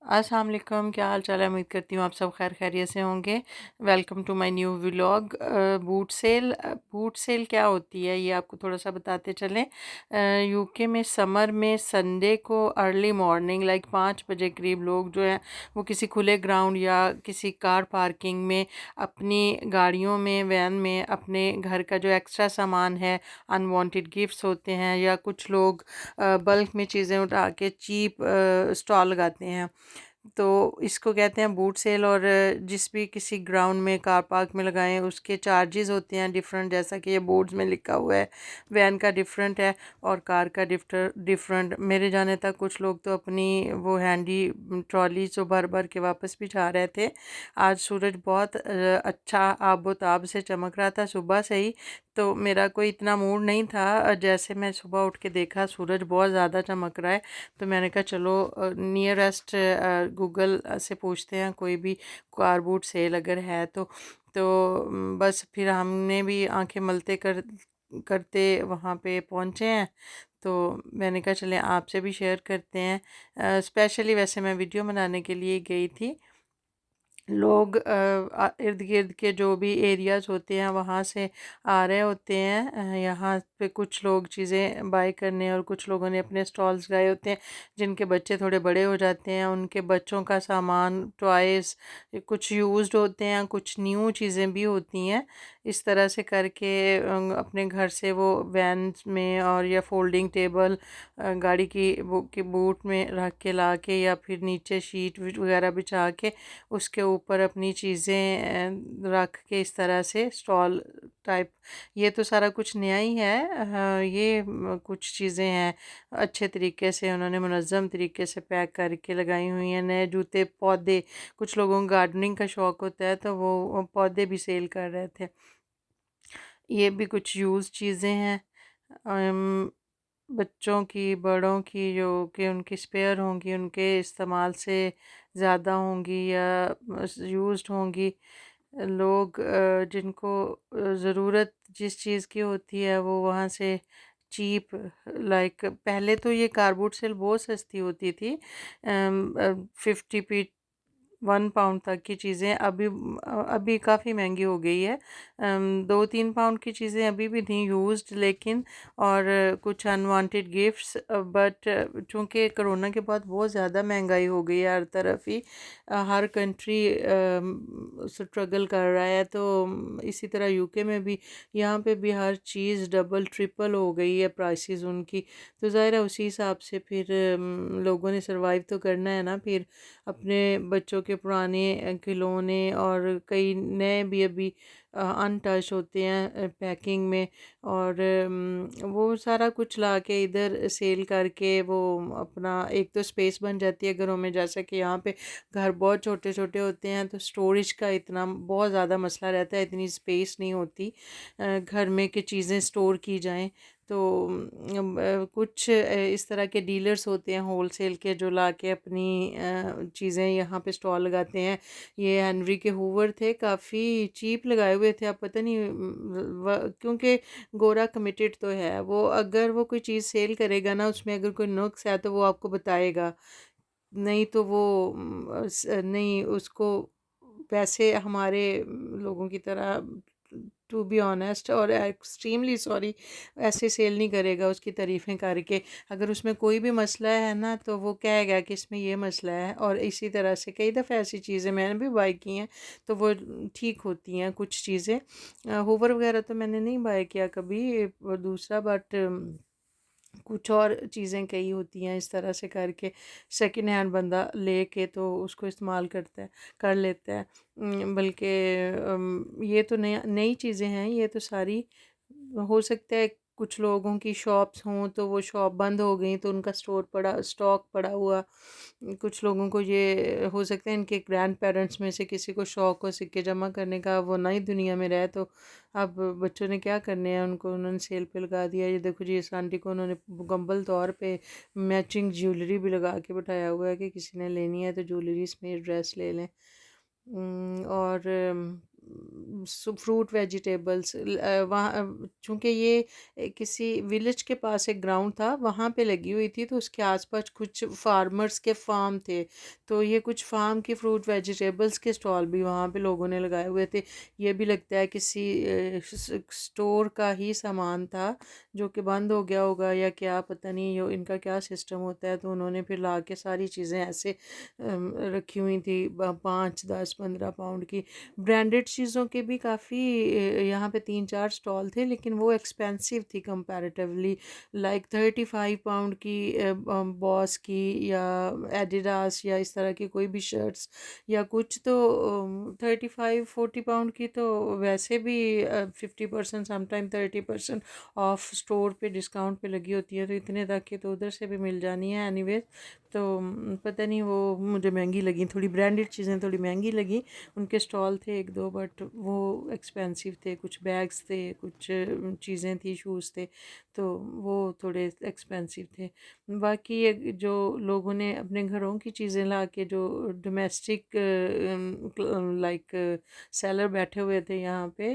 अस्सलाम वालेकुम, क्या हाल चाल है। उम्मीद करती हूँ आप सब खैर खैरियत से होंगे। Welcome to my new vlog. Boot sale क्या होती है ये आपको थोड़ा सा बताते चलें। यूके में समर में संडे को अर्ली मॉर्निंग लाइक 5 बजे करीब लोग जो हैं वो किसी खुले ग्राउंड या किसी कार पार्किंग में अपनी गाड़ियों में वैन में अपने घर का जो एक्स्ट्रा सामान है, अनवांटेड गिफ्ट्स होते हैं या कुछ लोग बल्क में चीज़ें उठा के चीप स्टॉल लगाते हैं, तो इसको कहते हैं बूट सेल। और जिस भी किसी ग्राउंड में कार पार्क में लगाएं उसके चार्जेस होते हैं डिफरेंट, जैसा कि ये बोर्ड्स में लिखा हुआ है। वैन का डिफरेंट है और कार का डिफरेंट। मेरे जाने तक कुछ लोग तो अपनी वो हैंडी ट्रॉली जो भर भर के वापस भी जा रहे थे। आज सूरज बहुत अच्छा आबोताब से चमक रहा था सुबह से ही, तो मेरा कोई इतना मूड नहीं था। जैसे मैं सुबह उठ के देखा सूरज बहुत ज़्यादा चमक रहा है, तो मैंने कहा चलो नियरेस्ट गूगल से पूछते हैं कोई भी कार बूट सेल अगर है तो बस फिर हमने भी आंखें मलते करते वहाँ पे पहुँचे हैं। तो मैंने कहा चलें आपसे भी शेयर करते हैं। स्पेशली वैसे मैं वीडियो बनाने के लिए गई थी। लोग इर्द गिर्द के जो भी एरियाज होते हैं वहाँ से आ रहे होते हैं यहाँ पे कुछ लोग चीज़ें बाय करने, और कुछ लोगों ने अपने स्टॉल्स लगाए होते हैं जिनके बच्चे थोड़े बड़े हो जाते हैं, उनके बच्चों का सामान टॉयज़ कुछ यूज्ड होते हैं, कुछ न्यू चीज़ें भी होती हैं। इस तरह से करके अपने घर से वो वैन में और या फोल्डिंग टेबल गाड़ी की बूट में रख के ला के या फिर नीचे शीट वगैरह बिछा के उसके ऊपर अपनी चीज़ें रख के इस तरह से स्टॉल टाइप। ये तो सारा कुछ नया ही है। ये कुछ चीज़ें हैं अच्छे तरीके से उन्होंने मुनज़्ज़म तरीके से पैक करके लगाई हुई हैं। नए जूते पौधे, कुछ लोगों को गार्डनिंग का शौक़ होता है तो वो पौधे भी सेल कर रहे थे। ये भी कुछ यूज़ चीज़ें हैं, बच्चों की बड़ों की जो कि उनकी स्पेयर होंगी, उनके इस्तेमाल से ज़्यादा होंगी या यूज्ड होंगी। लोग जिनको ज़रूरत जिस चीज़ की होती है वो वहाँ से चीप, लाइक पहले तो ये कारबोर्ड सेल बहुत सस्ती होती थी। 50 1 पाउंड तक की चीज़ें अभी काफ़ी महंगी हो गई है। 2-3 पाउंड की चीज़ें अभी भी थी यूज्ड, लेकिन और कुछ अनवांटेड गिफ्ट्स, बट चूँकि कोरोना के बाद बहुत ज़्यादा महंगाई हो गई है हर तरफ ही। हर कंट्री स्ट्रगल कर रहा है, तो इसी तरह यूके में भी, यहाँ पे भी हर चीज़ डबल ट्रिपल हो गई है प्राइसेस उनकी। तो ज़ाहिर है उसी हिसाब से फिर लोगों ने सरवाइव तो करना है ना। फिर अपने बच्चों के पुराने खिलौने और कई नए भी अभी अनटच होते हैं पैकिंग में, और वो सारा कुछ ला के इधर सेल करके वो अपना एक तो स्पेस बन जाती है घरों में। जैसा कि यहाँ पे घर बहुत छोटे छोटे होते हैं तो स्टोरेज का इतना बहुत ज़्यादा मसला रहता है, इतनी स्पेस नहीं होती घर में कि चीज़ें स्टोर की जाएं। तो कुछ इस तरह के डीलर्स होते हैं होलसेल के जो ला के अपनी चीज़ें यहाँ पे स्टॉल लगाते हैं। ये हेनरी के हूवर थे, काफ़ी चीप लगाए हुए थे। आप पता नहीं क्योंकि गोरा कमिटेड तो है वो, अगर वो कोई चीज़ सेल करेगा ना उसमें अगर कोई नुक्स है तो वो आपको बताएगा, नहीं तो वो नहीं उसको वैसे हमारे लोगों की तरह, टू बी ऑनेस्ट और एक्सट्रीमली सॉरी, ऐसे सेल नहीं करेगा उसकी तारीफ़ें करके। अगर उसमें कोई भी मसला है ना तो वो कहेगा कि इसमें ये मसला है। और इसी तरह से कई दफ़ा ऐसी चीज़ें मैंने भी बाय की हैं तो वो ठीक होती हैं कुछ चीज़ें। हूवर वगैरह तो मैंने नहीं बाय किया कभी, और दूसरा बट कुछ और चीज़ें कई होती हैं इस तरह से करके सेकंड हैंड बंदा लेके तो उसको इस्तेमाल करता है, कर लेता है। बल्कि ये तो नया नई चीज़ें हैं, ये तो सारी हो सकता है कुछ लोगों की शॉप्स हों तो वो शॉप बंद हो गई तो उनका स्टॉक पड़ा हुआ। कुछ लोगों को ये हो सकता है इनके ग्रैंड पेरेंट्स में से किसी को शौक हो सिक्के जमा करने का, वो नई दुनिया में रहे, तो अब बच्चों ने क्या करने हैं उनको उन्होंने सेल पे लगा दिया। ये देखो जी इस आंटी को उन्होंने मुकम्मल तौर पे मैचिंग ज्वेलरी भी लगा के बिठाया हुआ है कि किसी ने लेनी है तो ज्वेलरी में ड्रेस ले लें। और फ्रूट वेजिटेबल्स वहाँ, चूँकि ये किसी विलेज के पास एक ग्राउंड था वहाँ पे लगी हुई थी, तो उसके आसपास कुछ फार्मर्स के फार्म थे, तो ये कुछ फार्म के फ्रूट वेजिटेबल्स के स्टॉल भी वहाँ पे लोगों ने लगाए हुए थे। ये भी लगता है किसी स्टोर का ही सामान था जो कि बंद हो गया होगा या क्या, पता नहीं ये इनका क्या सिस्टम होता है। तो उन्होंने फिर ला के सारी चीज़ें ऐसे रखी हुई थी 5, 10, 15 पाउंड की। ब्रांडेड चीज़ों के भी काफ़ी यहाँ पे 3, 4 स्टॉल थे, लेकिन वो एक्सपेंसिव थी कंपैरेटिवली। लाइक 35 पाउंड की बॉस की या एडिडास या इस तरह की कोई भी शर्ट्स या कुछ, तो 35, 40 पाउंड की तो वैसे भी 50% समटाइम 30% ऑफ स्टोर पे डिस्काउंट पे लगी होती है, तो इतने तक की तो उधर से भी मिल जानी है एनीवेज। तो पता नहीं, वो मुझे महंगी लगी थोड़ी, ब्रांडेड चीज़ें थोड़ी महंगी लगी। उनके स्टॉल थे एक दो, बट वो एक्सपेंसिव थे। कुछ बैग्स थे, कुछ चीज़ें थी, शूज़ थे, तो वो थोड़े एक्सपेंसिव थे। बाकी ये जो लोगों ने अपने घरों की चीज़ें ला के, जो डोमेस्टिक लाइक सेलर बैठे हुए थे यहाँ पे,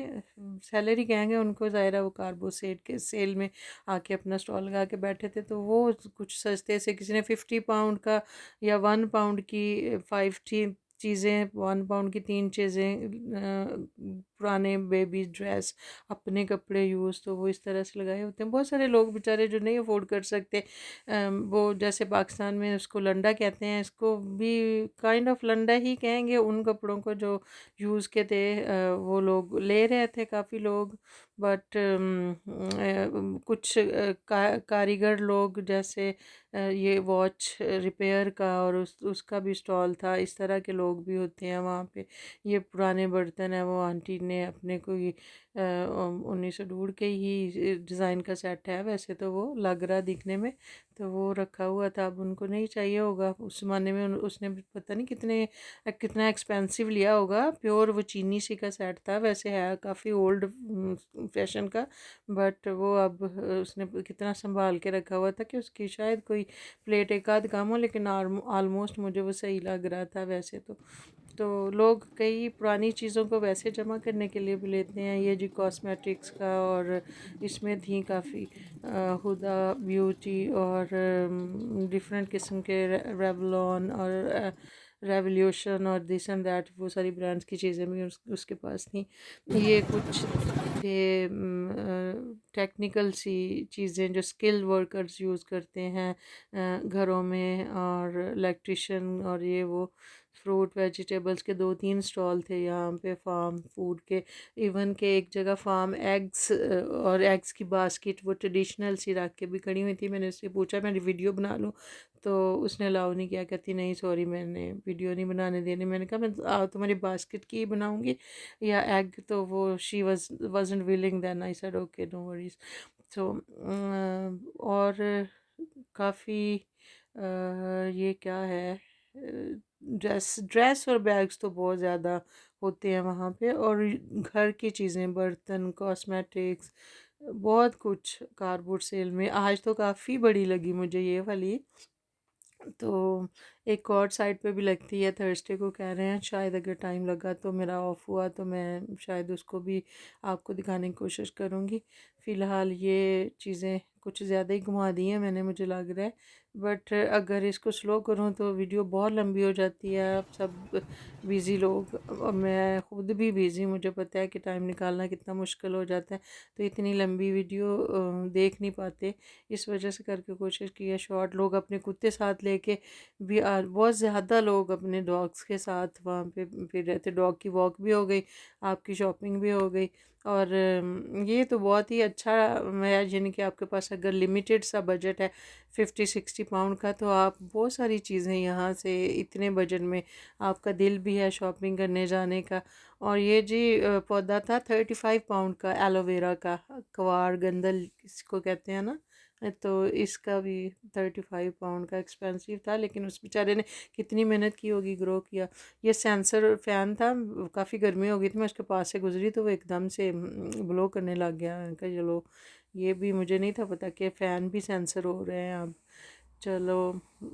सेलर ही कहेंगे उनको, ज़ाहिर वो कार्गो सेट के सेल में आके अपना स्टॉल लगा के बैठे थे, तो वो कुछ सस्ते से किसी ने 50 पाउंड का या 1 पाउंड की 5 चीज़ें, 1 पाउंड की 3 चीज़ें, पुराने बेबी ड्रेस, अपने कपड़े यूज़, तो वो इस तरह से लगाए होते हैं। बहुत सारे लोग बेचारे जो नहीं अफोर्ड कर सकते, वो जैसे पाकिस्तान में उसको लंडा कहते हैं, इसको भी काइंड ऑफ लंडा ही कहेंगे उन कपड़ों को जो यूज़ के थे। वो लोग ले रहे थे काफ़ी लोग, बट कुछ कारीगर लोग जैसे ये वॉच रिपेयर का और उसका भी स्टॉल था। इस तरह के लोग भी होते हैं वहाँ पे। ये पुराने बर्तन है, वो आंटी ने अपने कोई 1902 के ही डिज़ाइन का सेट है, वैसे तो वो लग रहा दिखने में, तो वो रखा हुआ था। अब उनको नहीं चाहिए होगा, उस ज़माने में उसने पता नहीं कितना एक्सपेंसिव लिया होगा। प्योर वो चीनी सी का सेट था, वैसे है काफ़ी ओल्ड फैशन का, बट वो अब उसने कितना संभाल के रखा हुआ था कि उसकी शायद कोई प्लेट एक आध कम हो, लेकिन ऑलमोस्ट मुझे वो सही लग रहा था वैसे तो लोग कई पुरानी चीज़ों को वैसे जमा करने के लिए भी लेते हैं। ये जी कॉस्मेटिक्स का, और इसमें थी काफ़ी हुदा ब्यूटी और डिफरेंट किस्म के रेवलॉन और रेवोल्यूशन और दिस एंड दैट, वो सारी ब्रांड्स की चीज़ें भी उसके पास थी। ये कुछ थे टेक्निकल सी चीज़ें जो स्किल वर्कर्स यूज़ करते हैं घरों में, और इलेक्ट्रिशियन और ये वो। फ्रूट वेजिटेबल्स के 2, 3 स्टॉल थे यहाँ पे, फार्म फूड के। इवन के एक जगह फार्म एग्स और एग्स की बास्केट वो ट्रेडिशनल सी रख के भी खड़ी हुई थी। मैंने उससे पूछा मैं वीडियो बना लूँ, तो उसने अलाउ नहीं किया, कहती नहीं सॉरी मैंने वीडियो नहीं बनाने देनी। मैंने कहा मैं तुम्हारी बास्केट की ही बनाऊँगी या एग, तो वो she wasn't willing, then I said okay no worries. तो और काफ़ी ये क्या है, ड्रेस ड्रेस और बैग्स तो बहुत ज़्यादा होते हैं वहाँ पे, और घर की चीज़ें, बर्तन, कॉस्मेटिक्स, बहुत कुछ कारबोर्ड सेल में आज तो काफ़ी बड़ी लगी मुझे ये वाली। तो एक और साइड पे भी लगती है, थर्सडे को कह रहे हैं, शायद अगर टाइम लगा तो, मेरा ऑफ हुआ तो मैं शायद उसको भी आपको दिखाने की कोशिश करूँगी। फ़िलहाल ये चीज़ें कुछ ज़्यादा ही घुमा दी हैं मैंने, मुझे लग रहा है, बट अगर इसको स्लो करूँ तो वीडियो बहुत लंबी हो जाती है। आप सब बिज़ी लोग, और मैं ख़ुद भी बिज़ी, मुझे पता है कि टाइम निकालना कितना मुश्किल हो जाता है, तो इतनी लंबी वीडियो देख नहीं पाते। इस वजह से करके कोशिश की है शॉर्ट। लोग अपने कुत्ते साथ लेके भी बहुत ज़्यादा लोग अपने डॉग्स के साथ वहाँ पे फिर रहते। डॉग की वॉक भी हो गई, आपकी शॉपिंग भी हो गई, और ये तो बहुत ही अच्छा है। यानी कि आपके पास अगर लिमिटेड सा बजट है 50, 60 पाउंड का, तो आप बहुत सारी चीज़ें यहाँ से इतने बजट में, आपका दिल भी है शॉपिंग करने जाने का। और ये जी पौधा था 35 पाउंड का, एलोवेरा का, कवार गंदल इसको कहते हैं ना, तो इसका भी 35 पाउंड का एक्सपेंसिव था, लेकिन उस बेचारे ने कितनी मेहनत की होगी, ग्रो किया। ये सेंसर फ़ैन था, काफ़ी गर्मी हो गई थी, मैं उसके पास से गुजरी तो वो एकदम से ब्लो करने लग गया। मैंने कहा चलो, ये भी मुझे नहीं था पता कि फ़ैन भी सेंसर हो रहे हैं अब। चलो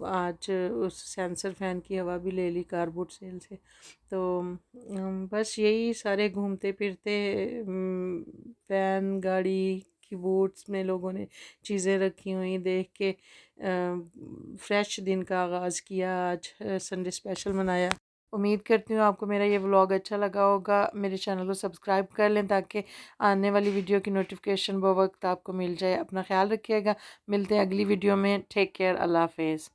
आज उस सेंसर फ़ैन की हवा भी ले ली कारबोट सेल से। तो बस यही सारे घूमते फिरते फ़ैन गाड़ी की बोट्स में लोगों ने चीज़ें रखी हुई देख के फ्रेश दिन का आगाज़ किया। आज संडे स्पेशल मनाया। उम्मीद करती हूँ आपको मेरा ये व्लॉग अच्छा लगा होगा। मेरे चैनल को सब्सक्राइब कर लें ताकि आने वाली वीडियो की नोटिफिकेशन वक्त आपको मिल जाए। अपना ख्याल रखिएगा। मिलते हैं अगली वीडियो में। Take care. अल्लाह हाफिज़।